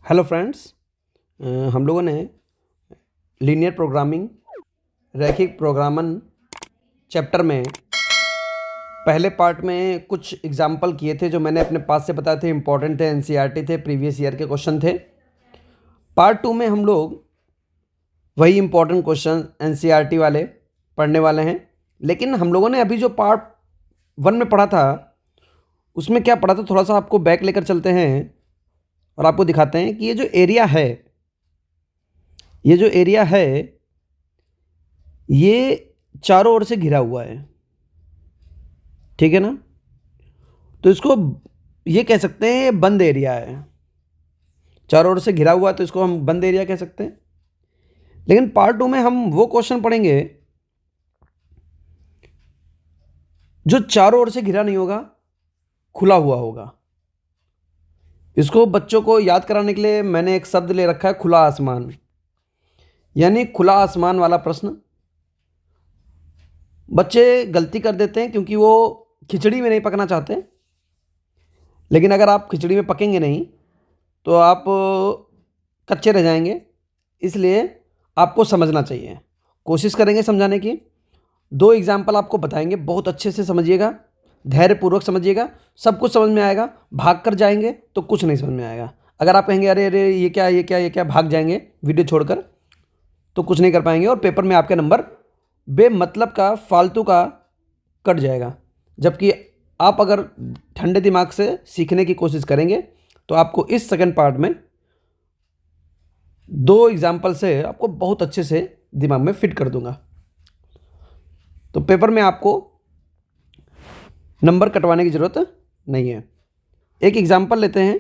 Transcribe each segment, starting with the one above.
Hello friends. हम लोगों ने लीनियर प्रोग्रामिंग रैखिक प्रोग्रामन चैप्टर में पहले पार्ट में कुछ एग्जाम्पल किए थे जो मैंने अपने पास से बताए थे, इंपॉर्टेंट थे, एनसीईआरटी थे, प्रीवियस ईयर के क्वेश्चन थे। पार्ट 2 में हम लोग वही इंपॉर्टेंट क्वेश्चन एनसीईआरटी वाले पढ़ने वाले हैं। लेकिन हम लोगों ने अभी जो पार्ट 1 में पढ़ा था उसमें क्या पढ़ा था, थोड़ा सा आपको बैक लेकर चलते हैं और आपको दिखाते हैं कि ये जो एरिया है, ये चारों ओर से घिरा हुआ है, ठीक है ना। तो इसको ये कह सकते हैं ये बंद एरिया है, चारों ओर से घिरा हुआ है तो इसको हम बंद एरिया कह सकते हैं। लेकिन पार्ट 2 में हम वो क्वेश्चन पढ़ेंगे जो चारों ओर से घिरा नहीं होगा, खुला हुआ होगा। इसको बच्चों को याद कराने के लिए मैंने एक शब्द ले रखा है, खुला आसमान। यानी खुला आसमान वाला प्रश्न बच्चे गलती कर देते हैं क्योंकि वो खिचड़ी में नहीं पकना चाहते। लेकिन अगर आप खिचड़ी में पकेंगे नहीं तो आप कच्चे रह जाएंगे, इसलिए आपको समझना चाहिए। कोशिश करेंगे समझाने की। 2 एग्जाम्पल आपको बताएंगे, बहुत अच्छे से समझिएगा, धैर्यपूर्वक समझिएगा, सब कुछ समझ में आएगा। भाग कर जाएंगे तो कुछ नहीं समझ में आएगा। अगर आप कहेंगे अरे अरे ये क्या भाग जाएंगे वीडियो छोड़कर, तो कुछ नहीं कर पाएंगे और पेपर में आपके नंबर बेमतलब का, फालतू का कट जाएगा। जबकि आप अगर ठंडे दिमाग से सीखने की कोशिश करेंगे तो आपको इस सेकंड पार्ट में 2 एग्जाम्पल से आपको बहुत अच्छे से दिमाग में फिट कर दूंगा। तो पेपर में आपको नंबर कटवाने की ज़रूरत नहीं है। एक एग्जाम्पल लेते हैं।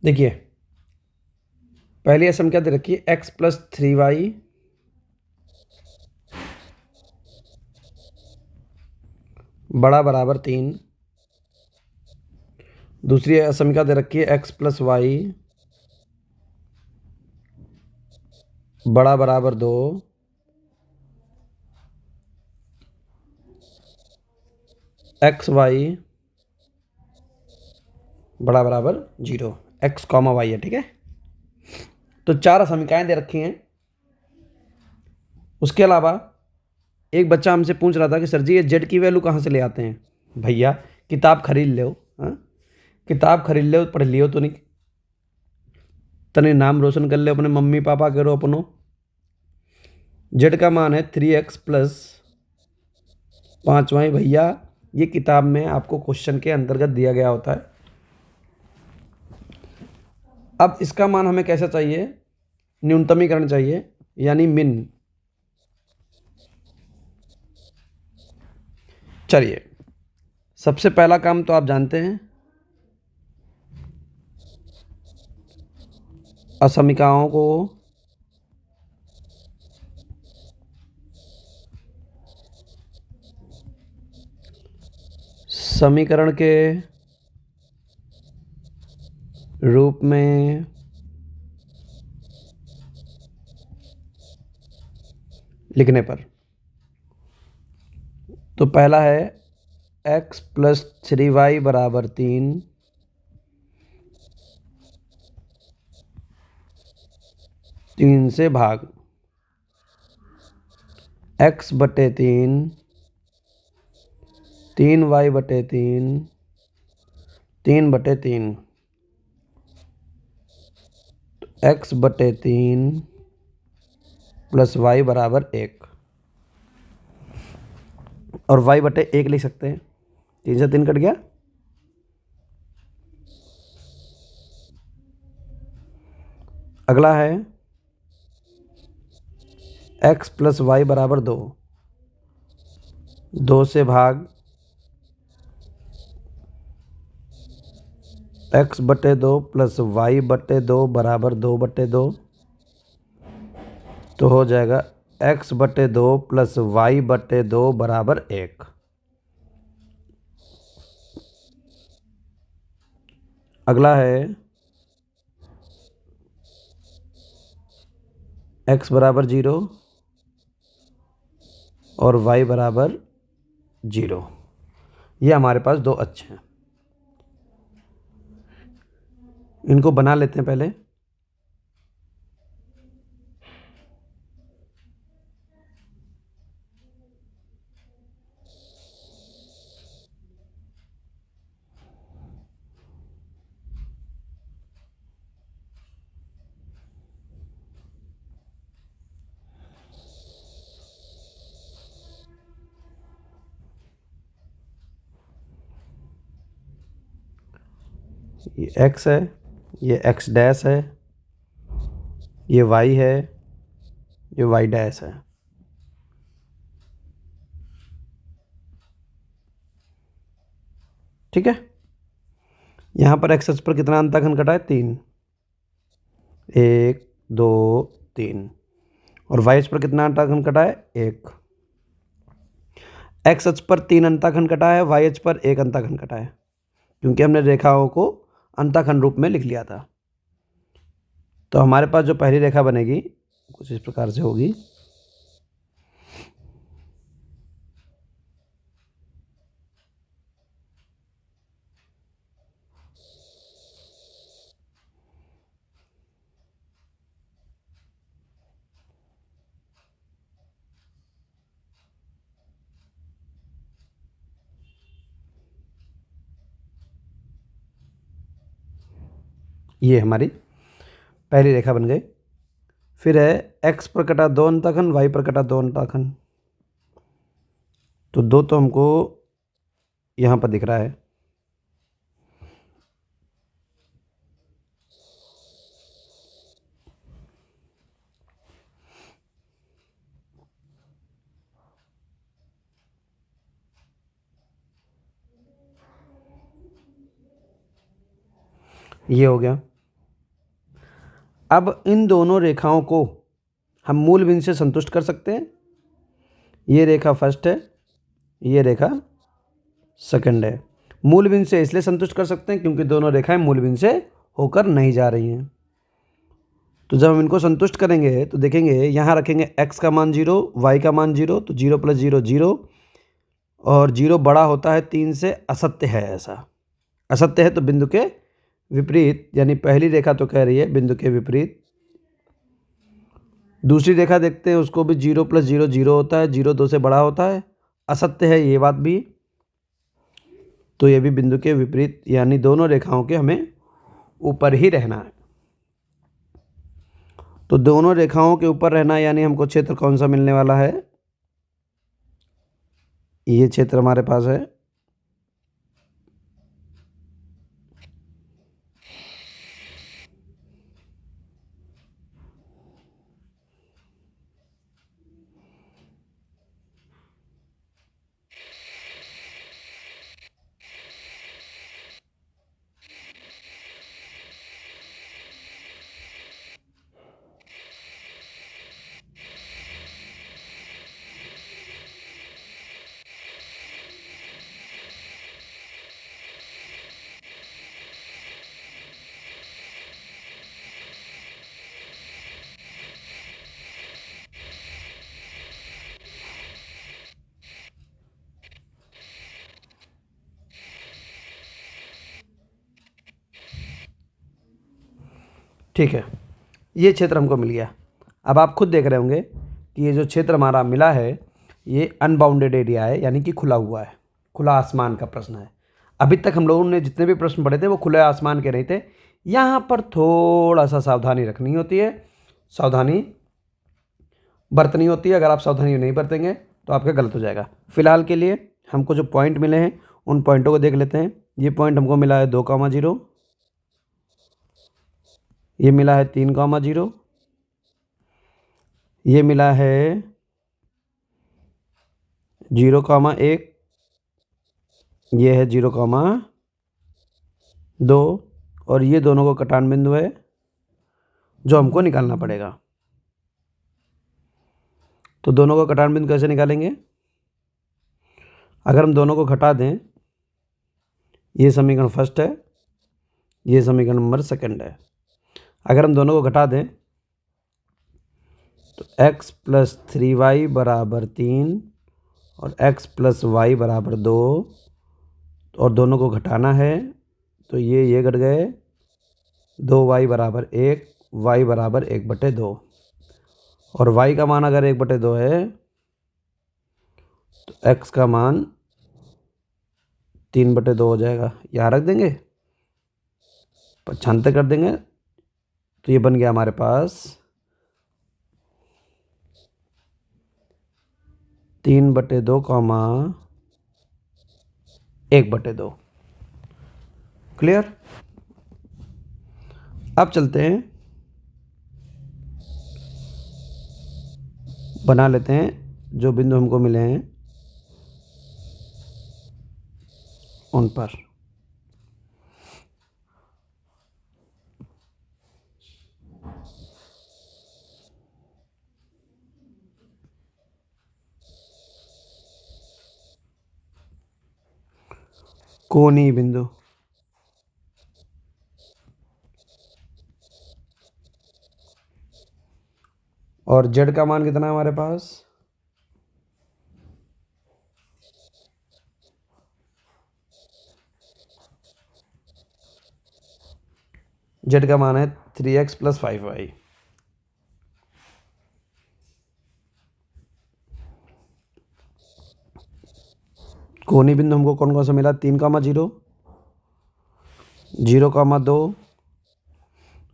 देखिए, पहली असम क्या दे रखी है, x + 3y = 3। दूसरी असम क्या दे रखी है, x + y = 2। x y = 0, x, y है, ठीक है। तो 4 असमिकाएं दे रखी हैं। उसके अलावा एक बच्चा हमसे पूछ रहा था कि सर जी ये जेड की वैल्यू कहाँ से ले आते हैं। भैया किताब खरीद लो, हाँ, किताब खरीद लो, पढ़ लियो तो नहीं, तने नाम रोशन कर ले अपने मम्मी पापा के रो अपनो। जेड का मान है 3x + 5y। भैया ये किताब में आपको क्वेश्चन के अंतर्गत दिया गया होता है। अब इसका मान हमें कैसा चाहिए, न्यूनतमीकरण चाहिए, यानी मिन। चलिए, सबसे पहला काम तो आप जानते हैं, असमिकाओं को समीकरण के रूप में लिखने पर, तो पहला है x + 3y = 3, 3 से भाग x / 3, 3y / 3, 3/3, x / 3 + y = 1, और y / 1 लिख सकते हैं। 3 से 3 कट गया। अगला है x + y = 2, 2 से भाग x / 2 + y / 2 = 2/2। तो हो जाएगा x / 2 + y / 2 = 1। अगला है x = 0, और y बराबर 0। ये हमारे पास दो अक्ष हैं, इनको बना लेते हैं पहले। ये x है, ये x डैश है, ये y है, ये y डैश है। ठीक है, यहाँ पर x अक्ष पर कितना अंतःखंड कटा है? 3, 1 2 3। और y अक्ष पर कितना अंतःखंड कटा है? 1। x अक्ष पर 3 अंतःखंड कटा है, y अक्ष पर 1 अंतःखंड कटा है, क्योंकि हमने रेखाओं को अंतःखंड रूप में लिख लिया था। तो हमारे पास जो पहली रेखा बनेगी कुछ इस प्रकार से होगी। ये हमारी पहली रेखा बन गई। फिर है x पर कटा 2 अंतःखंड, y पर कटा 2 अंतःखंड। तो 2 तो हमको यहाँ पर दिख रहा है। ये हो गया। अब इन दोनों रेखाओं को हम मूल बिंदु से संतुष्ट कर सकते हैं। ये रेखा फर्स्ट है, ये रेखा सेकंड है। मूल बिंदु से इसलिए संतुष्ट कर सकते हैं क्योंकि दोनों रेखाएं मूल बिंदु से होकर नहीं जा रही हैं। तो जब हम इनको संतुष्ट करेंगे तो देखेंगे यहाँ रखेंगे x का मान 0, y का मान 0, तो 0 + 0 0, और 0 बड़ा होता है 3 से, असत्य है। ऐसा असत्य है तो बिंदु के विपरीत, यानी पहली रेखा तो कह रही है बिंदु के विपरीत। दूसरी रेखा देखते हैं, उसको भी 0 + 0 0 होता है, 0 2 से बड़ा होता है, असत्य है ये बात भी। तो ये भी बिंदु के विपरीत, यानी दोनों रेखाओं के हमें ऊपर ही रहना है। तो दोनों रेखाओं के ऊपर रहना यानी हमको क्षेत्र कौन सा मिलने वाला है? ये क्षेत्र हमारे पास है। ठीक है, ये क्षेत्र हमको मिल गया। अब आप खुद देख रहे होंगे कि ये जो क्षेत्र हमारा मिला है ये अनबाउंडेड एरिया है, यानी कि खुला हुआ है, खुला आसमान का प्रश्न है। अभी तक हम लोगों ने जितने भी प्रश्न पढ़े थे वो खुले आसमान के नहीं थे। यहाँ पर थोड़ा सा सावधानी रखनी होती है, सावधानी बरतनी होती है। अगर आप सावधानी नहीं बरतेंगे तो आपका गलत हो जाएगा। फिलहाल के लिए हमको जो पॉइंट मिले हैं उन पॉइंटों को देख लेते हैं। ये पॉइंट हमको मिला है 2, 0, ये मिला है 3, 0, ये मिला है 0, 1, ये है 0, 2, और ये दोनों को कटान बिंदु है जो हमको निकालना पड़ेगा। तो दोनों को कटान बिंदु कैसे निकालेंगे? अगर हम दोनों को घटा दें, ये समीकरण फर्स्ट है, ये समीकरण नंबर सेकंड है। अगर हम दोनों को घटा दें तो x + 3y = 3 और x प्लस वाई बराबर 2, और दोनों को घटाना है तो ये घट गए, 2y बराबर 1, y बराबर 1/2, और y का मान अगर 1/2 है तो x का मान 3/2 हो जाएगा। यहाँ रख देंगे, 95 कर देंगे, तो ये बन गया हमारे पास 3/2, 1/2। क्लियर। अब चलते हैं, बना लेते हैं जो बिंदु हमको मिले हैं उन पर। कोणीय बिंदु, और z का मान कितना है हमारे पास, z का मान है 3x प्लस 5y। कोणीय बिंदु हमको कौन कौन सा मिला, 3,0, 0,2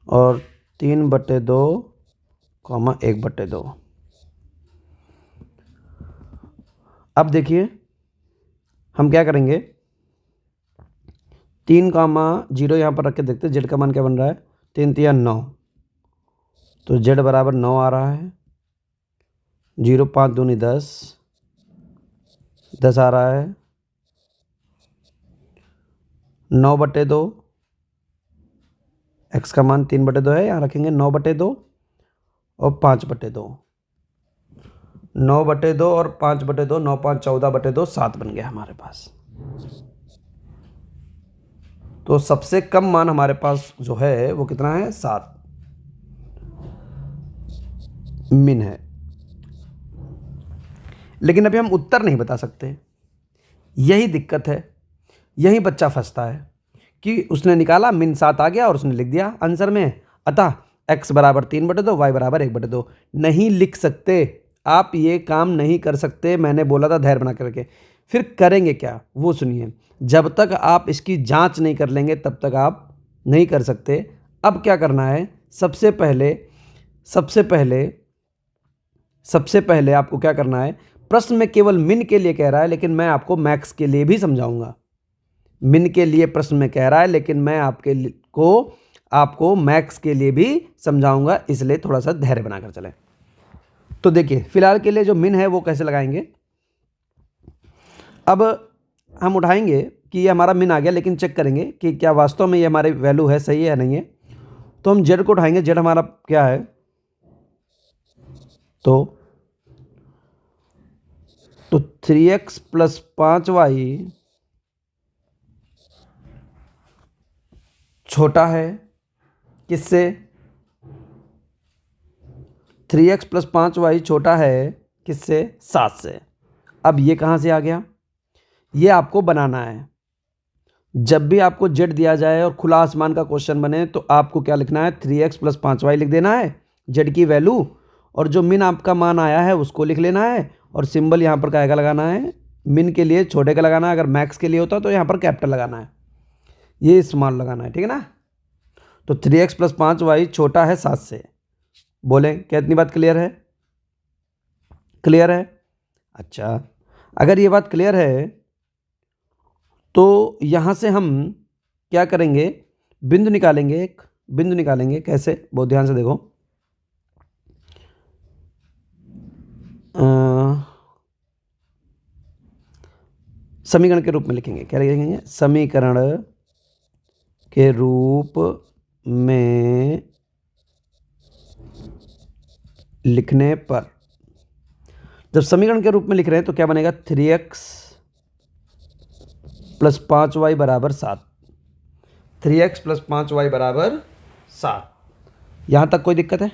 और 3/2, 1/2। अब देखिए हम क्या करेंगे, 3,0 यहाँ पर रख के देखते हैं जेड का मान क्या बन रहा है, 3 3 9, तो जेड बराबर 9 आ रहा है। 0 5 दूनी 10, 10 आ रहा है। 9/2, x का मान 3/2 है, यहाँ रखेंगे 9/2 और 5/2। 9/2 और 5/2, 9 5 14/2, 7 बन गया हमारे पास। तो सबसे कम मान हमारे पास जो है वो कितना है, 7 मिन है। लेकिन अभी हम उत्तर नहीं बता सकते, यही दिक्कत है, यही बच्चा फंसता है कि उसने निकाला मिन 7 आ गया और उसने लिख दिया आंसर में, अतः x बराबर 3/2, y बराबर 1/2। नहीं लिख सकते आप, ये काम नहीं कर सकते। मैंने बोला था धैर्य बना करके। फिर करेंगे क्या वो सुनिए, जब तक आप इसकी जांच नहीं कर लेंगे तब तक आप नहीं कर सकते। अब क्या करना है, सबसे पहले आपको क्या करना है, प्रश्न में केवल मिन के लिए कह रहा है लेकिन मैं आपको मैक्स के लिए भी समझाऊंगा। मिन के लिए प्रश्न में कह रहा है लेकिन मैं आपको मैक्स के लिए भी समझाऊंगा, इसलिए थोड़ा सा धैर्य बनाकर चलें। तो देखिए फिलहाल के लिए जो मिन है वो कैसे लगाएंगे। अब हम उठाएंगे कि ये हमारा मिन आ गया, लेकिन चेक करेंगे कि क्या वास्तव में ये हमारी वैल्यू है, सही है या नहीं है। तो हम जेड को उठाएंगे, जेड हमारा क्या है, तो 3x प्लस 5y छोटा है किससे, 3x प्लस 5y छोटा है किससे, 7 से। अब ये कहाँ से आ गया, ये आपको बनाना है। जब भी आपको जेड दिया जाए और खुला आसमान का क्वेश्चन बने तो आपको क्या लिखना है, 3x प्लस 5y लिख देना है जेड की वैल्यू, और जो मिन आपका मान आया है उसको लिख लेना है, और सिंबल यहाँ पर क्या का लगाना है, मिन के लिए छोटे का लगाना है, अगर मैक्स के लिए होता तो यहाँ पर कैपिटल लगाना है, ये स्मॉल लगाना है, ठीक है ना। तो 3x प्लस 5y छोटा है 7 से। बोलें क्या इतनी बात क्लियर है, क्लियर है। अच्छा, अगर ये बात क्लियर है तो यहाँ से हम क्या करेंगे, बिंदु निकालेंगे, एक बिंदु निकालेंगे। कैसे, बहुत ध्यान से देखो। समीकरण के रूप में लिखेंगे, क्या लिखेंगे, समीकरण के रूप में लिखने पर, जब समीकरण के रूप में लिख रहे हैं तो क्या बनेगा, 3x प्लस 5y बराबर 7। 3x प्लस 5y बराबर 7। यहाँ तक कोई दिक्कत है,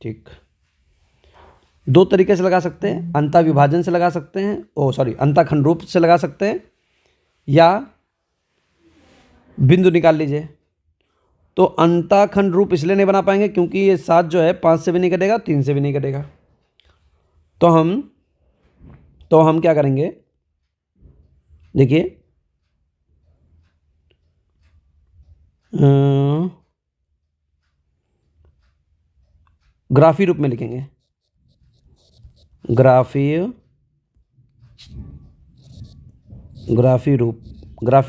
ठीक। दो तरीके से लगा सकते हैं, अंतः विभाजन से लगा सकते हैं, अंतःखंड रूप से लगा सकते हैं, या बिंदु निकाल लीजिए। तो अंतःखंड रूप इसलिए नहीं बना पाएंगे क्योंकि ये 7 जो है 5 से भी नहीं कटेगा, 3 से भी नहीं कटेगा। तो हम क्या करेंगे, देखिए ग्राफी रूप में लिखेंगे। ग्राफी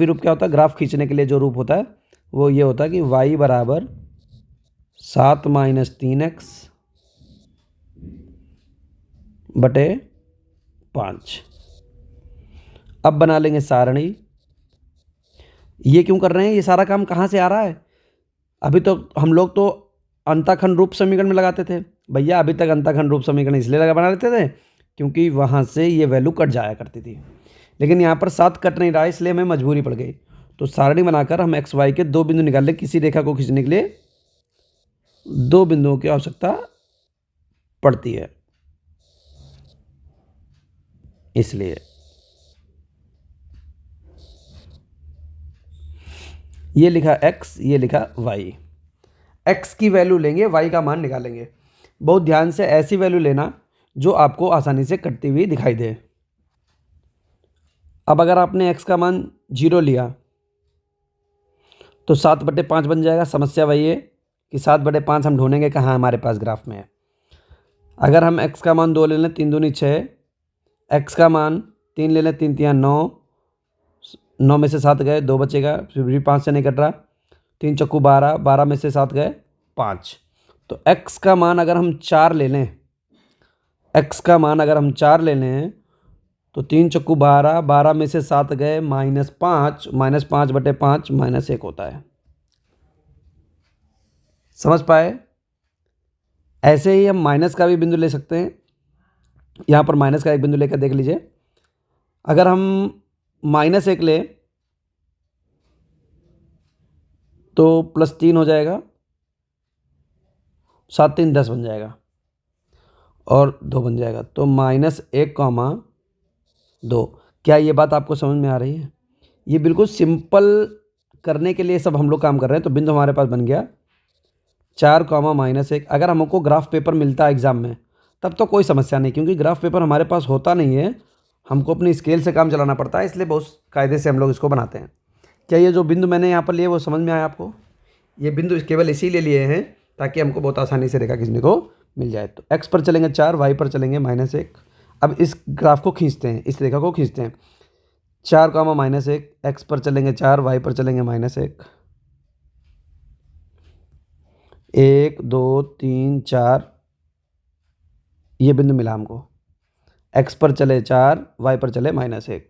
रूप क्या होता है, ग्राफ खींचने के लिए जो रूप होता है वो ये होता है कि y बराबर 7 - 3x बटे 5। अब बना लेंगे सारणी। ये क्यों कर रहे हैं, ये सारा काम कहाँ से आ रहा है? अभी तो हम लोग तो अंतःखंड रूप समीकरण में लगाते थे भैया, अभी तक अंतःखंड रूप समीकरण इसलिए बना लेते थे क्योंकि वहाँ से ये वैल्यू कट जाया करती थी, लेकिन यहाँ पर 7 कट नहीं रहा है, इसलिए हमें मजबूरी पड़ गई। तो सारणी बनाकर हम एक्स वाई के 2 बिंदु निकाल लें। किसी रेखा को खींचने के लिए 2 बिंदुओं की आवश्यकता पड़ती है, इसलिए ये लिखा x, ये लिखा y। x की वैल्यू लेंगे, y का मान निकालेंगे। बहुत ध्यान से ऐसी वैल्यू लेना जो आपको आसानी से कटती हुई दिखाई दे। अब अगर आपने x का मान 0 लिया तो 7/5 बन जाएगा। समस्या वही है कि 7/5 हम ढूंढेंगे कहाँ हमारे पास ग्राफ में है। अगर हम x का मान 2 ले लें, 3 दूनी 6, x का मान 3 ले लें, 3 तियाँ 9, 9 में से 7 गए, 2 बचेगा, फिर भी 5 से नहीं कट रहा, 3 चक्कू 12, 12 में से 7 गए 5। तो x का मान अगर हम 4 ले लें, x का मान अगर हम 4 ले लें तो 3 चक्कू 12, 12 में से 7 गए -5, -5/5 -1 होता है। समझ पाए? ऐसे ही हम माइनस का भी बिंदु ले सकते हैं। यहाँ पर माइनस का एक बिंदु लेकर देख लीजिए। अगर हम -1 ले तो +3 हो जाएगा, 7 3 10 बन जाएगा और 2 बन जाएगा। तो -1, 2। क्या ये बात आपको समझ में आ रही है? ये बिल्कुल सिंपल करने के लिए सब हम लोग काम कर रहे हैं। तो बिंदु हमारे पास बन गया 4, -1। अगर हमको ग्राफ पेपर मिलता है एग्ज़ाम में तब तो कोई समस्या नहीं, क्योंकि ग्राफ पेपर हमारे पास होता नहीं है, हमको अपनी स्केल से काम चलाना पड़ता है, इसलिए बहुत कायदे से हम लोग इसको बनाते हैं। क्या ये जो बिंदु मैंने यहाँ पर लिए वो समझ में आया आपको? ये बिंदु केवल इसीलिए लिए हैं ताकि हमको बहुत आसानी से रेखा खींचने को मिल जाए। तो x पर चलेंगे 4, y पर चलेंगे -1। अब इस ग्राफ को खींचते हैं, इस रेखा को खींचते हैं। 4, -1, x पर चलेंगे 4, y पर चलेंगे -1। 1 2 3 4 ये बिंदु मिला हमको। x पर चले 4, y पर चले -1।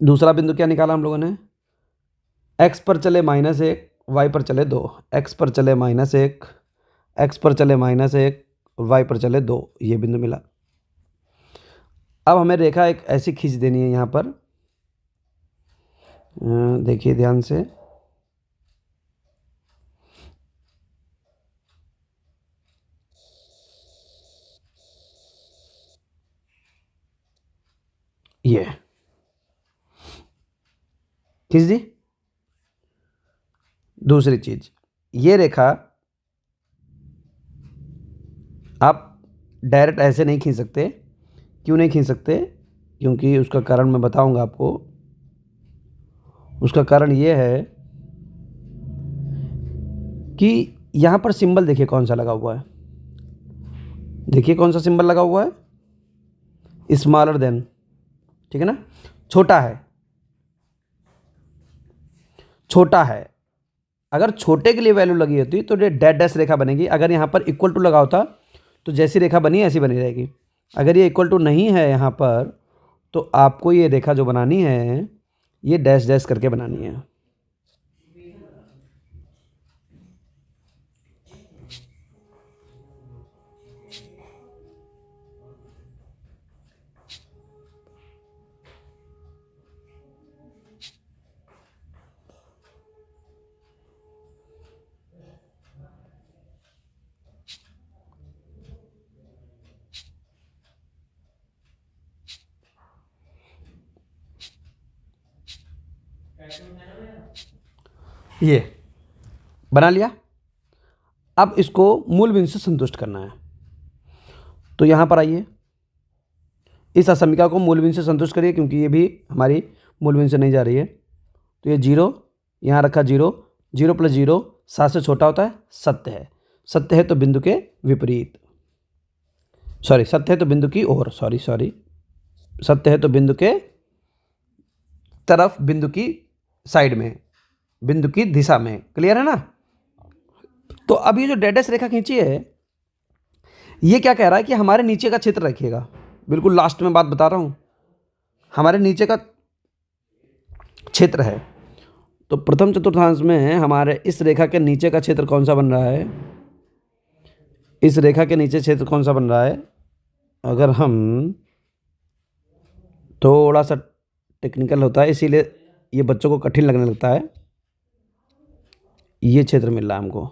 दूसरा बिंदु क्या निकाला हम लोगों ने? x पर चले -1, y पर चले 2। x पर चले -1, x पर चले -1, y पर चले 2। ये बिंदु मिला। अब हमें रेखा एक ऐसी खींच देनी है यहाँ पर, देखिए ध्यान से। ये खींच दी। दूसरी चीज, ये रेखा आप डायरेक्ट ऐसे नहीं खींच सकते। क्यों नहीं खींच सकते? क्योंकि उसका कारण मैं बताऊंगा आपको। उसका कारण ये है कि यहाँ पर सिंबल देखिए कौन सा लगा हुआ है। देखिए कौन सा सिंबल लगा हुआ है, स्मॉलर देन, ठीक है ना, छोटा है, छोटा है। अगर छोटे के लिए वैल्यू लगी होती तो ये डैश डैश रेखा बनेगी। अगर यहाँ पर इक्वल टू लगा होता तो जैसी रेखा बनी ऐसी बनी रहेगी। अगर ये इक्वल टू नहीं है यहाँ पर तो आपको ये रेखा जो बनानी है ये डैश डैश करके बनानी है। ये बना लिया। अब इसको मूल बिंदु से संतुष्ट करना है, तो यहाँ पर आइए, इस असमिका को मूल बिंदु से संतुष्ट करिए, क्योंकि ये भी हमारी मूल बिंदु से नहीं जा रही है। तो ये 0 यहाँ रखा, 0 0 + 0 7 से छोटा होता है, सत्य है। सत्य है तो बिंदु के विपरीत, सत्य है तो बिंदु की ओर, सत्य है तो बिंदु के तरफ, बिंदु की साइड में, बिंदु की दिशा में। क्लियर है ना? तो अब ये जो डैश रेखा खींची है, ये क्या कह रहा है कि हमारे नीचे का क्षेत्र रखिएगा। बिल्कुल लास्ट में बात बता रहा हूं, हमारे नीचे का क्षेत्र है। तो प्रथम चतुर्थांश में हमारे इस रेखा के नीचे का क्षेत्र कौन सा बन रहा है? इस रेखा के नीचे क्षेत्र कौन सा बन रहा है? अगर हम थोड़ा सा टेक्निकल होता है, इसीलिए ये बच्चों को कठिन लगने लगता है। ये क्षेत्र मिल रहा है हमको,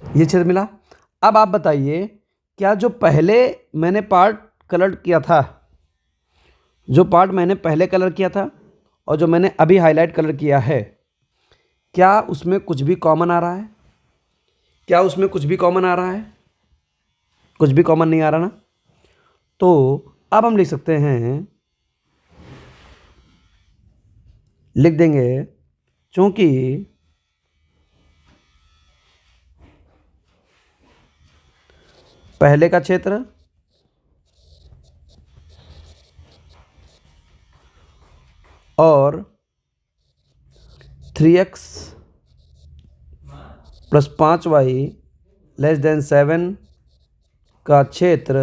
ये क्षेत्र मिला। अब आप बताइए, क्या जो पहले मैंने पार्ट कलर किया था, जो पार्ट मैंने पहले कलर किया था और जो मैंने अभी हाईलाइट कलर किया है, क्या उसमें कुछ भी कॉमन आ रहा है? क्या उसमें कुछ भी कॉमन आ रहा है? कुछ भी कॉमन नहीं आ रहा ना। तो अब हम लिख सकते हैं, लिख देंगे, चूंकि पहले का क्षेत्र और 3x + 5y < 7 का क्षेत्र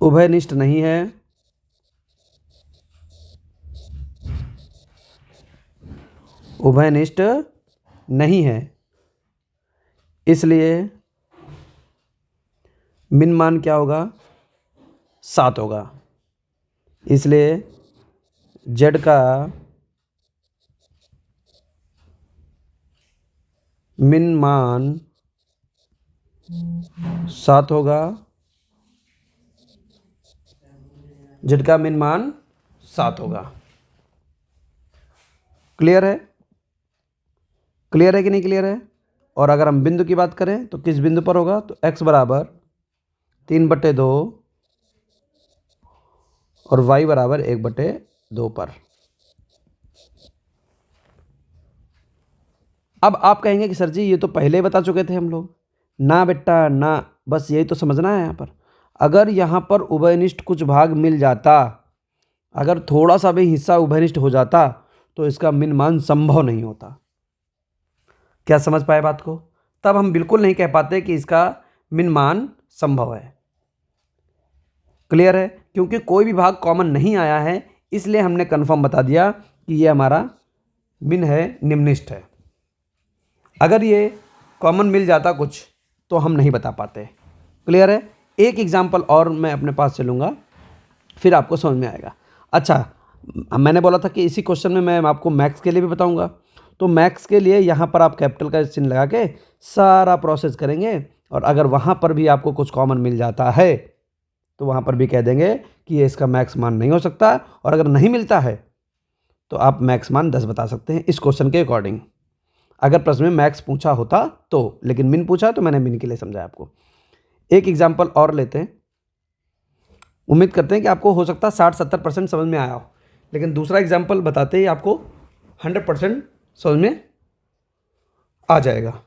उभयनिष्ठ नहीं है, उभयनिष्ठ नहीं है, इसलिए मिन मान क्या होगा? 7 होगा। इसलिए z का मिन मान 7 होगा, z का मिन मान 7 होगा। क्लियर है? क्लियर है कि नहीं क्लियर है? और अगर हम बिंदु की बात करें तो किस बिंदु पर होगा? तो x = 3/2 और y = 1/2 पर। अब आप कहेंगे कि सर जी ये तो पहले ही बता चुके थे हम लोग। ना बेटा ना, बस यही तो समझना है यहाँ पर। अगर यहाँ पर उभयनिष्ठ कुछ भाग मिल जाता, अगर थोड़ा सा भी हिस्सा उभयनिष्ठ हो जाता, तो इसका मिन मान संभव नहीं होता। क्या समझ पाए बात को? तब हम बिल्कुल नहीं कह पाते कि इसका मिन मान संभव है। क्लियर है? क्योंकि कोई भी भाग कॉमन नहीं आया है, इसलिए हमने कंफर्म बता दिया कि ये हमारा मिन है, निम्निष्ठ है। अगर ये कॉमन मिल जाता कुछ, तो हम नहीं बता पाते। क्लियर है? एक एग्जाम्पल और मैं अपने पास से लूँगा, फिर आपको समझ में आएगा। अच्छा, मैंने बोला था कि इसी क्वेश्चन में मैं आपको मैथ्स के लिए भी बताऊंगा। तो मैथ्स के लिए यहाँ पर आप कैपिटल का चिन्ह लगा के सारा प्रोसेस करेंगे, और अगर वहाँ पर भी आपको कुछ कॉमन मिल जाता है तो वहाँ पर भी कह देंगे कि ये इसका मैक्स मान नहीं हो सकता, और अगर नहीं मिलता है तो आप मैक्स मान 10 बता सकते हैं इस क्वेश्चन के अकॉर्डिंग। अगर प्रश्न में मैक्स पूछा होता तो, लेकिन मिन पूछा तो मैंने मिन के लिए समझाया आपको। एक एग्जाम्पल और लेते हैं। उम्मीद करते हैं कि आपको हो सकता है 60-70% समझ में आया हो, लेकिन दूसरा एग्जाम्पल बताते ही आपको 100% समझ में आ जाएगा।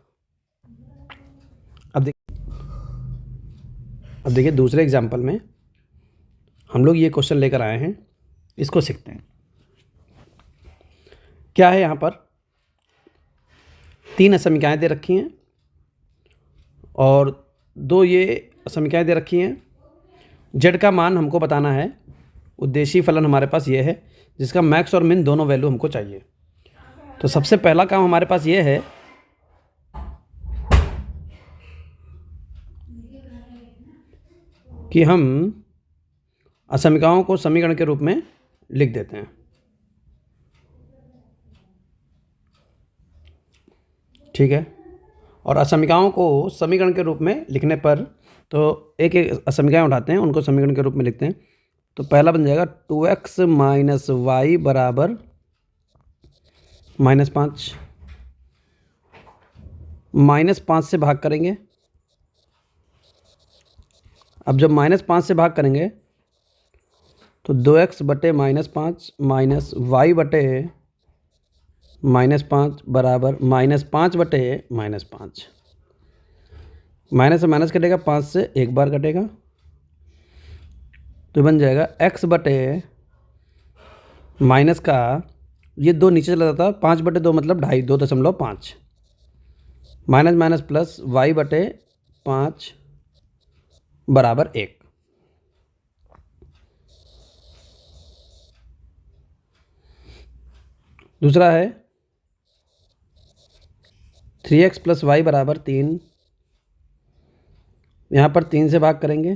अब देखिए दूसरे एग्जाम्पल में हम लोग ये क्वेश्चन लेकर आए हैं, इसको सीखते हैं। क्या है, यहाँ पर 3 असमीकाएँ दे रखी हैं और 2 ये असमीकाएँ दे रखी हैं। z का मान हमको बताना है। उद्देश्य फलन हमारे पास ये है, जिसका मैक्स और मिन दोनों वैल्यू हमको चाहिए। तो सबसे पहला काम हमारे पास ये है कि हम असमीकाओं को समीकरण के रूप में लिख देते हैं। ठीक है। और असमीकाओं को समीकरण के रूप में लिखने पर तो एक एक असमीकाएँ उठाते हैं, उनको समीकरण के रूप में लिखते हैं। तो पहला बन जाएगा 2x माइनस वाई बराबर -5। -5 से भाग करेंगे। अब जब -5 से भाग करेंगे तो 2x बटे -5 माइनस वाई बटे -5 बराबर -5 बटे -5। माइनस से माइनस कटेगा, 5 से एक बार कटेगा, तो बन जाएगा x बटे माइनस का ये 2 नीचे चला जाता है, 5 बटे 2 मतलब 2.5, 2.5 माइनस माइनस प्लस y बटे 5 बराबर 1। दूसरा है 3x प्लस वाई बराबर 3। यहाँ पर 3 से भाग करेंगे,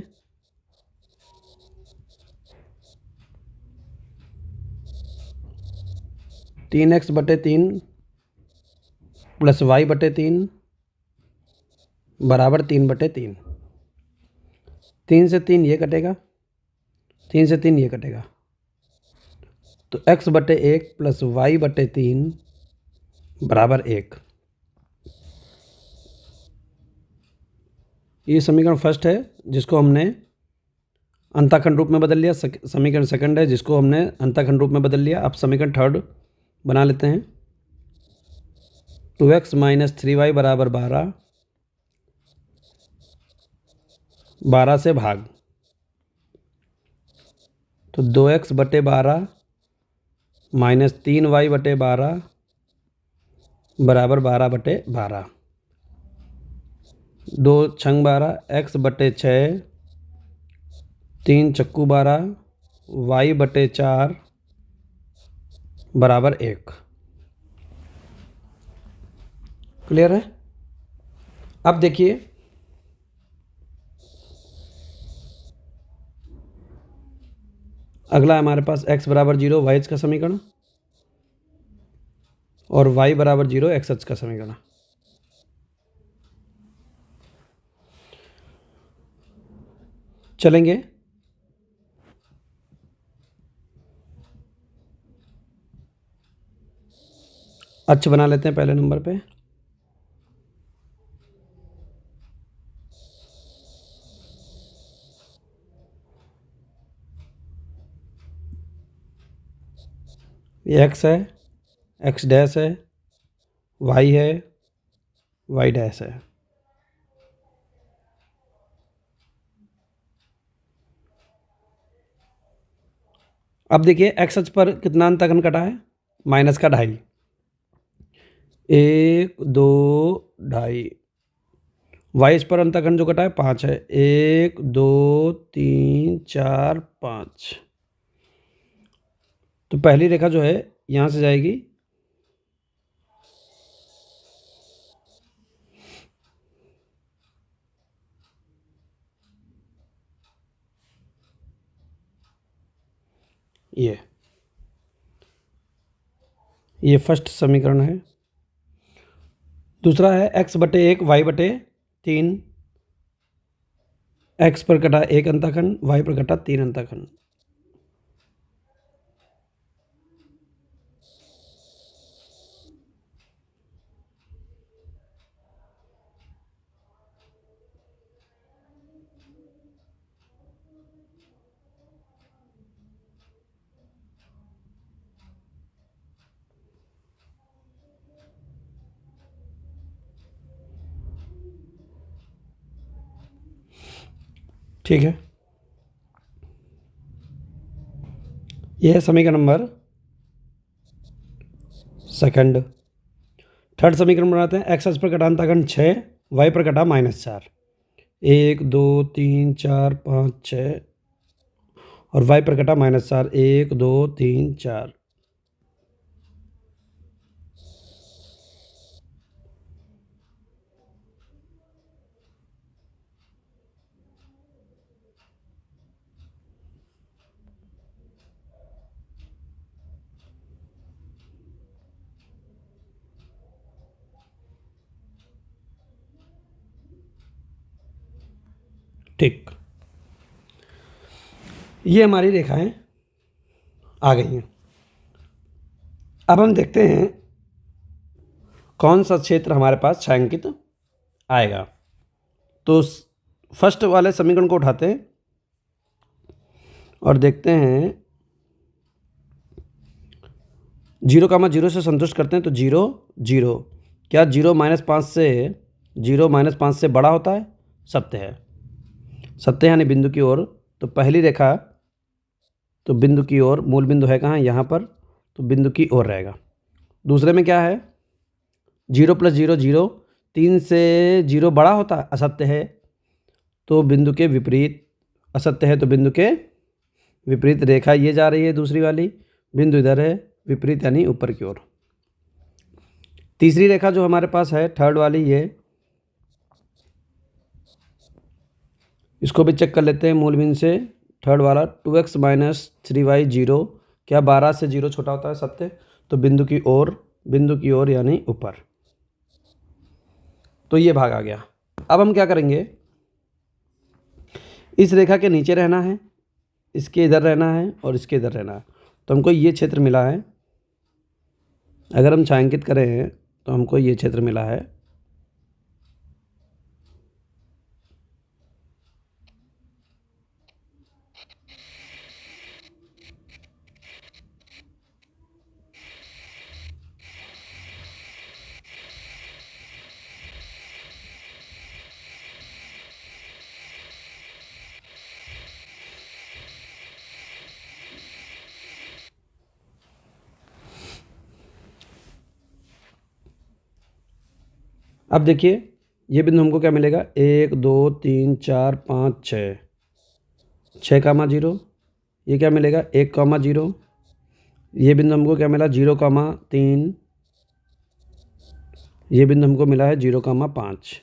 तीन एक्स बटे 3 प्लस वाई बटे 3 बराबर 3 बटे 3। 3 से 3 ये कटेगा, 3 से 3 ये कटेगा, तो x बटे 1 प्लस वाई बटे 3 बराबर 1। ये समीकरण फर्स्ट है जिसको हमने अंताखंड रूप में बदल लिया। समीकरण सेकंड है जिसको हमने अंताखंड रूप में बदल लिया। अब समीकरण थर्ड बना लेते हैं। 2x माइनस 3y बराबर 12। 12 से भाग, तो 2x बटे 12 माइनस 3y बटे 12 बराबर 12 बटे 12। 2 छंग 12, x बटे 6, 3 चक्कू 12, y बटे 4 बराबर 1। क्लियर है? अब देखिए अगला हमारे पास x बराबर 0 y का समीकरण और y बराबर 0 x का समीकरण। चलेंगे अक्ष बना लेते हैं पहले नंबर पे। ये x है, x डैश है, y है, y डैश है। अब देखिए x अक्ष पर कितना अंतःखंड कटा है, माइनस का 2.5, 1 2 2.5। y अक्ष पर अंतःखंड जो कटा है 5 है, 1 2 3 4 5। तो पहली रेखा जो है यहाँ से जाएगी ये फर्स्ट समीकरण है। दूसरा है x बटे 1 y बटे 3। x पर कटा 1 अंतःखंड, y पर कटा 3 अंतःखंड। ठीक है, यह है समीकरण नंबर सेकंड। थर्ड समीकरण बनाते हैं। x पर कटा अंतःखंड 6, y पर कटा -4। 1 2 3 4 5 6 और y पर कटा -4, 1 2 3 4। ठीक, ये हमारी रेखाएं आ गई हैं। अब हम देखते हैं कौन सा क्षेत्र हमारे पास छायांकित आएगा। तो फर्स्ट वाले समीकरण को उठाते हैं और देखते हैं 0,0 से संतुष्ट करते हैं। तो 0 0, क्या 0 -5 से बड़ा होता है? सत्य है। सत्य यानी बिंदु की ओर। तो पहली रेखा तो बिंदु की ओर, मूल बिंदु है कहाँ? यहाँ पर, तो बिंदु की ओर रहेगा। दूसरे में क्या है? 0 + 0 0, 3 से 0 बड़ा होता है? असत्य है। तो बिंदु के विपरीत, असत्य है तो बिंदु के विपरीत रेखा ये जा रही है दूसरी वाली, बिंदु इधर है, विपरीत यानी ऊपर की ओर। तीसरी रेखा जो हमारे पास है थर्ड वाली, ये इसको भी चेक कर लेते हैं मूल बिंदु से। थर्ड वाला 2x - 3y 0, क्या 12 से 0 छोटा होता है? सत्य। तो बिंदु की ओर यानी ऊपर। तो ये भाग आ गया। अब हम क्या करेंगे, इस रेखा के नीचे रहना है, इसके इधर रहना है और इसके इधर रहना है। तो हमको ये क्षेत्र मिला है। अगर हम छायांकित करें तो हमको ये क्षेत्र मिला है। अब देखिए ये बिंदु हमको क्या मिलेगा? 1 2 3 4 5 6, 6,0। ये क्या मिलेगा? 1,0। ये बिंदु हमको क्या मिला? 0,3। ये बिंदु हमको मिला है 0,5।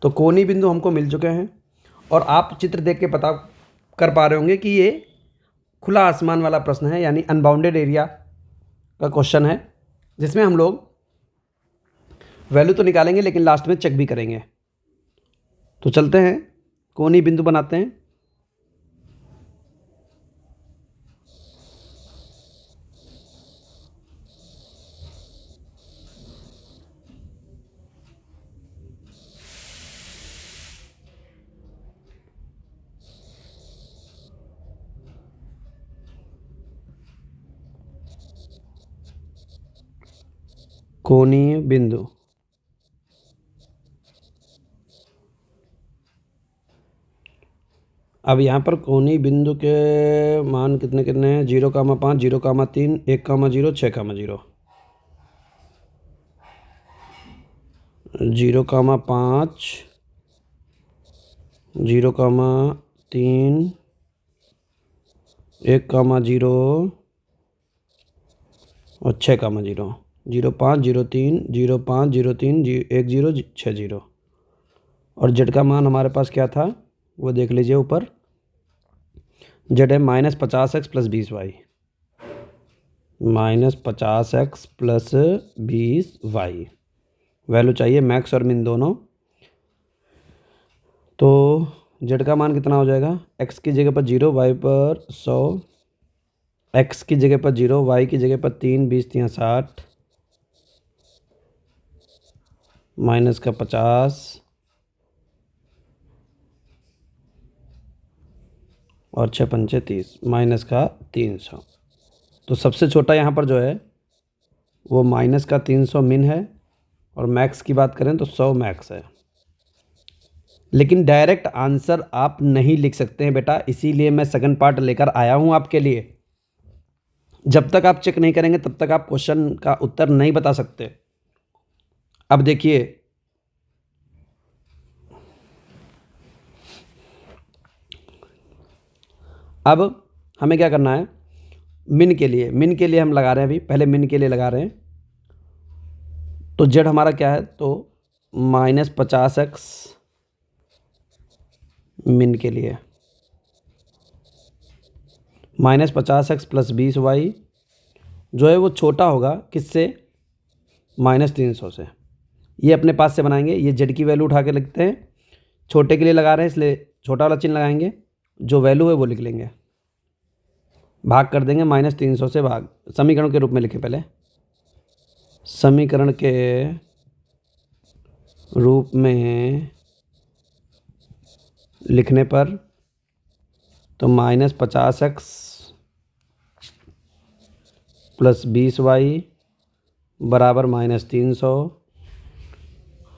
तो कोणीय बिंदु हमको मिल चुके हैं। और आप चित्र देख के पता कर पा रहे होंगे कि ये खुला आसमान वाला प्रश्न है, यानी अनबाउंडेड एरिया का क्वेश्चन है, जिसमें हम लोग वैल्यू तो निकालेंगे लेकिन लास्ट में चेक भी करेंगे। तो चलते हैं, कोणीय बिंदु बनाते हैं। कोणीय बिंदु, अब यहाँ पर कोणीय बिंदु के मान कितने कितने हैं? 0,5 0,3 1,0 6,0 0,5 0,3 1,0 और 6,0 0,5 0,3 0,5 0,3 10 60। और जेड का मान हमारे पास क्या था वो देख लीजिए ऊपर। जेड है -50x + 20y, -50x + 20y। Value चाहिए मैक्स और मिन दोनों। तो जेड का मान कितना हो जाएगा? x की जगह पर 0, y पर 100, x की जगह पर 0, y की जगह पर 3, 20 3 60, माइनस का 50 और 6 पंचे 30, माइनस का 300। तो सबसे छोटा यहाँ पर जो है वो -300 मिन है, और मैक्स की बात करें तो 100 मैक्स है। लेकिन डायरेक्ट आंसर आप नहीं लिख सकते हैं बेटा, इसीलिए मैं सेकंड पार्ट लेकर आया हूँ आपके लिए। जब तक आप चेक नहीं करेंगे तब तक आप क्वेश्चन का उत्तर नहीं बता सकते। अब देखिए, अब हमें क्या करना है? मिन के लिए हम लगा रहे हैं, अभी पहले मिन के लिए लगा रहे हैं। तो जेड हमारा क्या है? तो -50x मिन के लिए, -50x + 20y जो है वो छोटा होगा किससे? -300 से। ये अपने पास से बनाएंगे। ये जेड की वैल्यू उठा के लिखते हैं, छोटे के लिए लगा रहे हैं इसलिए छोटा वाला चिन्ह लगाएंगे, जो वैल्यू है वो लिख लेंगे, भाग कर देंगे -300 से भाग। समीकरण के रूप में लिखें पहले, समीकरण के रूप में लिखने पर तो -50x + 20y बराबर -300।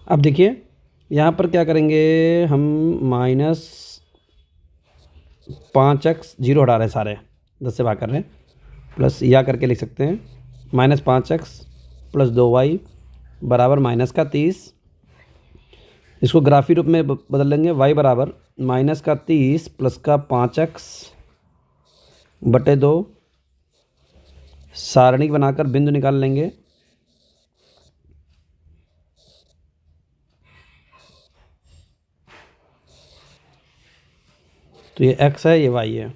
अब देखिए यहाँ पर क्या करेंगे हम, -5x, 0 हटा रहे हैं सारे, 10 से भाग कर रहे हैं, प्लस या करके लिख सकते हैं -5x + 2y बराबर -30। इसको ग्राफी रूप में बदल लेंगे, y बराबर -30 + 5x बटे 2। सारणी बनाकर बिंदु निकाल लेंगे। तो ये x है, ये y है।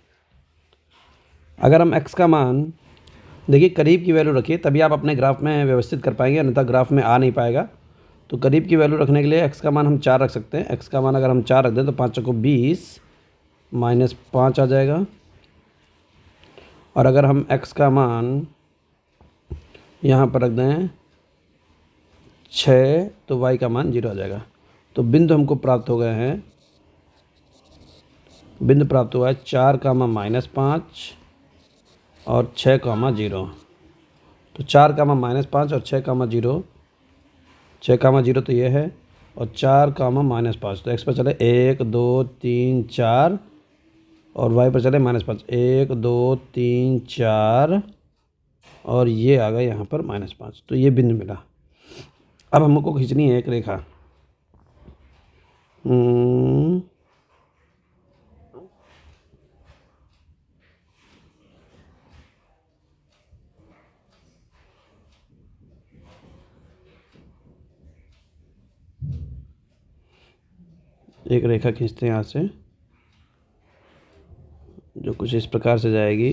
अगर हम x का मान, देखिए करीब की वैल्यू रखिए तभी आप अपने ग्राफ में व्यवस्थित कर पाएंगे, अन्यथा ग्राफ में आ नहीं पाएगा। तो करीब की वैल्यू रखने के लिए x का मान हम 4 रख सकते हैं। x का मान अगर हम 4 रख दें तो 5 को 20 -5 आ जाएगा। और अगर हम x का मान यहाँ पर रख दें 6 तो y का मान 0 आ जाएगा। तो बिंदु हमको प्राप्त हो गए हैं, बिंदु प्राप्त हुआ है 4, -5 और 6, 0। तो 4, -5 और 6, 0, 6, 0 तो ये है, और 4, -5। तो x पर चले 1 2 3 4 और y पर चले -5, 1 2 3 4 और ये आ गया यहाँ पर -5। तो ये बिंदु मिला। अब हमको खींचनी है एक रेखा। एक रेखा खींचते हैं यहाँ से, जो कुछ इस प्रकार से जाएगी।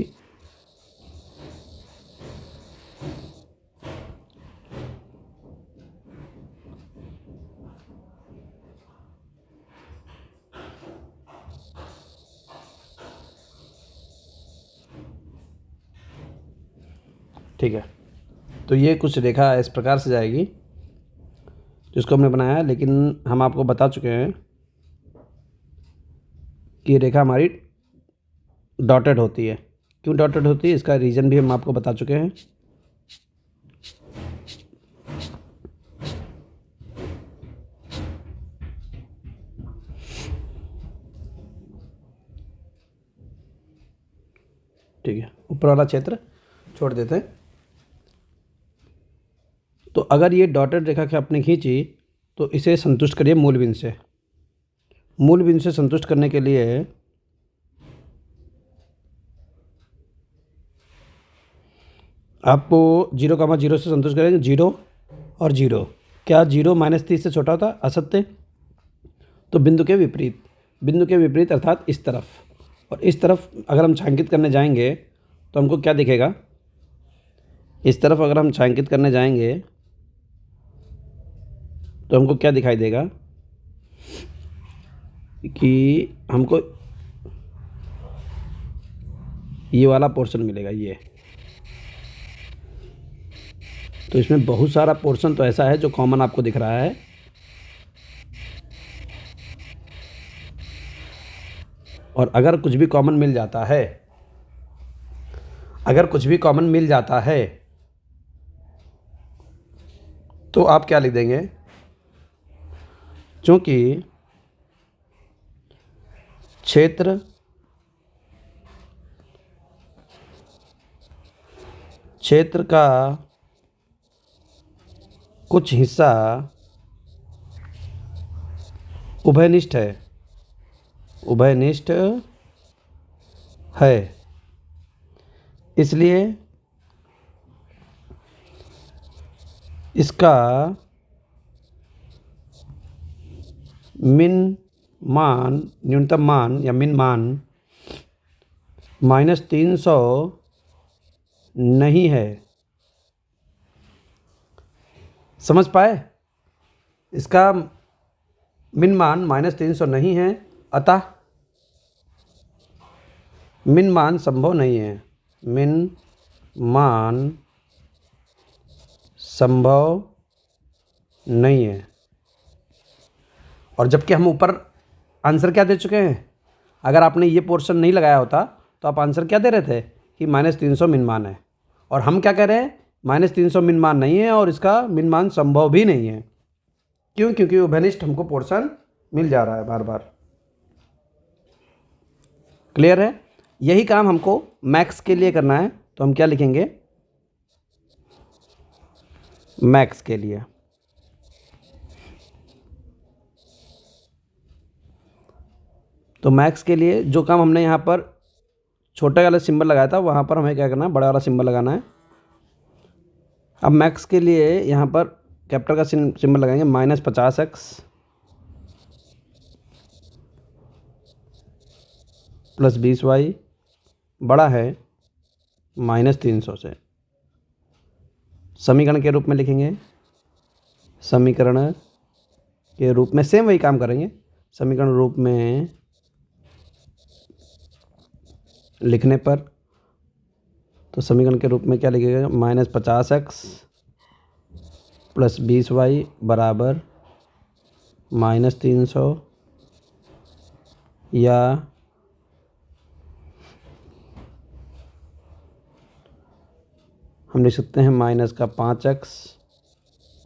ठीक है, तो ये कुछ रेखा इस प्रकार से जाएगी जिसको हमने बनाया है, लेकिन हम आपको बता चुके हैं कि रेखा हमारी डॉटेड होती है। क्यों डॉटेड होती है इसका रीज़न भी हम आपको बता चुके हैं। ठीक है, ऊपर वाला क्षेत्र छोड़ देते हैं। तो अगर ये डॉटेड रेखा के आपने खींची तो इसे संतुष्ट करिए मूल बिंदु से। मूल बिंदु से संतुष्ट करने के लिए आपको 0, 0 से संतुष्ट करेंगे। 0 और 0, क्या 0 -30 से छोटा होता? असत्य। तो बिंदु के विपरीत, बिंदु के विपरीत अर्थात इस तरफ, और इस तरफ अगर हम छायांकित करने जाएंगे तो हमको क्या दिखेगा? इस तरफ अगर हम छायांकित करने जाएंगे तो हमको क्या दिखाई देगा कि हमको ये वाला पोर्शन मिलेगा, ये। तो इसमें बहुत सारा पोर्शन तो ऐसा है जो कॉमन आपको दिख रहा है, और अगर कुछ भी कॉमन मिल जाता है, अगर कुछ भी कॉमन मिल जाता है तो आप क्या लिख देंगे? चूंकि क्षेत्र का कुछ हिस्सा उभयनिष्ठ है, उभयनिष्ठ है, इसलिए इसका मिन मान, न्यूनतम मान या मिन मान -300 नहीं है। समझ पाए? इसका मिन मान -300 नहीं है, अतः मिन मान संभव नहीं है। मिन मान संभव नहीं है। और जबकि हम ऊपर आंसर क्या दे चुके हैं, अगर आपने ये पोर्शन नहीं लगाया होता तो आप आंसर क्या दे रहे थे कि -300 मिन मान है। और हम क्या कह रहे हैं, -300 मिन मान नहीं है और इसका मिन मान संभव भी नहीं है। क्यों? क्योंकि उभयनिष्ठ हमको पोर्शन मिल जा रहा है बार बार। क्लियर है? यही काम हमको मैक्स के लिए करना है, तो हम क्या लिखेंगे मैक्स के लिए। तो मैक्स के लिए जो काम हमने यहाँ पर छोटे वाला सिंबल लगाया था, वहाँ पर हमें क्या करना है, बड़ा वाला सिंबल लगाना है। अब मैक्स के लिए यहाँ पर कैपिटल का सिंबल लगाएंगे, -50x + 20y बड़ा है -300 से। समीकरण के रूप में लिखेंगे, समीकरण के रूप में सेम वही काम करेंगे। समीकरण रूप में लिखने पर तो समीकरण के रूप में क्या लिखेगा, -50x + 20y बराबर -300, या हम लिख सकते हैं -5x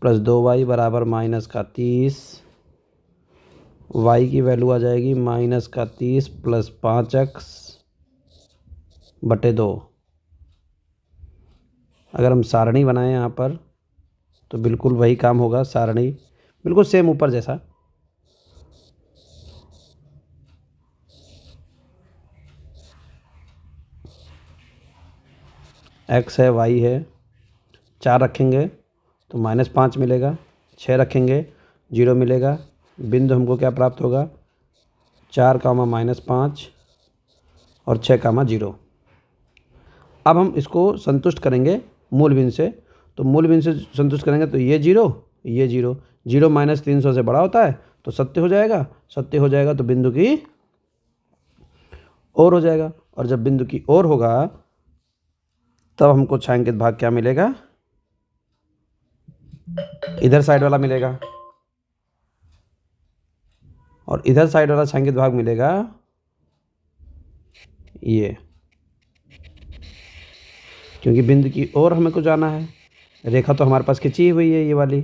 + 2y बराबर -30। y की वैल्यू आ जाएगी -30 + 5x बटे 2। अगर हम सारणी बनाएं यहाँ पर तो बिल्कुल वही काम होगा, सारणी बिल्कुल सेम ऊपर जैसा। x है, y है, 4 रखेंगे तो -5 मिलेगा, 6 रखेंगे 0 मिलेगा। बिंदु हमको क्या प्राप्त होगा, 4, -5 और 6, 0। अब हम इसको संतुष्ट करेंगे मूल बिंदु से, तो मूल बिंदु से संतुष्ट करेंगे तो ये 0, ये 0, 0 -300 से बड़ा होता है तो सत्य हो जाएगा, सत्य हो जाएगा तो बिंदु की ओर हो जाएगा। और जब बिंदु की ओर होगा तब हमको छायांकित भाग क्या मिलेगा, इधर साइड वाला मिलेगा, और इधर साइड वाला छायांकित भाग मिलेगा ये, क्योंकि बिंदु की ओर हमें को जाना है। रेखा तो हमारे पास खिंची हुई है ये वाली,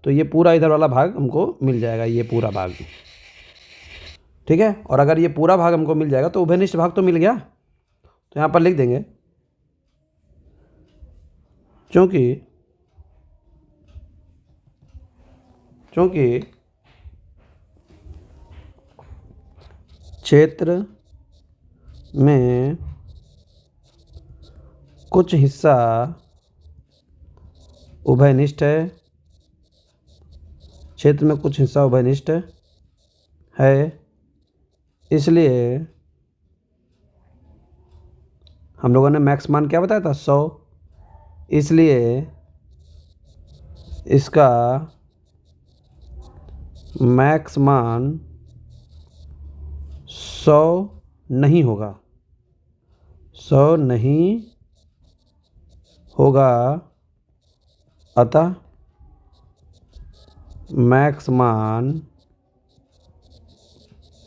तो ये पूरा इधर वाला भाग हमको मिल जाएगा, ये पूरा भाग। ठीक है, और अगर ये पूरा भाग हमको मिल जाएगा तो उभयनिष्ठ भाग तो मिल गया। तो यहाँ पर लिख देंगे, चूँकि क्षेत्र में कुछ हिस्सा उभयनिष्ठ है, क्षेत्र में कुछ हिस्सा उभयनिष्ठ है, इसलिए हम लोगों ने मैक्स मान क्या बताया था, 100। इसलिए इसका मैक्स मान 100 नहीं होगा, 100 नहीं होगा, अतः मैक्स मान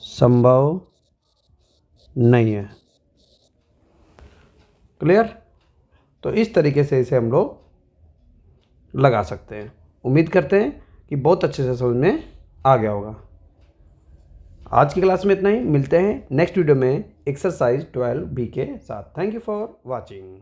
संभव नहीं है। क्लियर? तो इस तरीके से इसे हम लोग लगा सकते हैं। उम्मीद करते हैं कि बहुत अच्छे से समझ में आ गया होगा। आज की क्लास में इतना ही, मिलते हैं नेक्स्ट वीडियो में एक्सरसाइज 12B के साथ। Thank you for watching.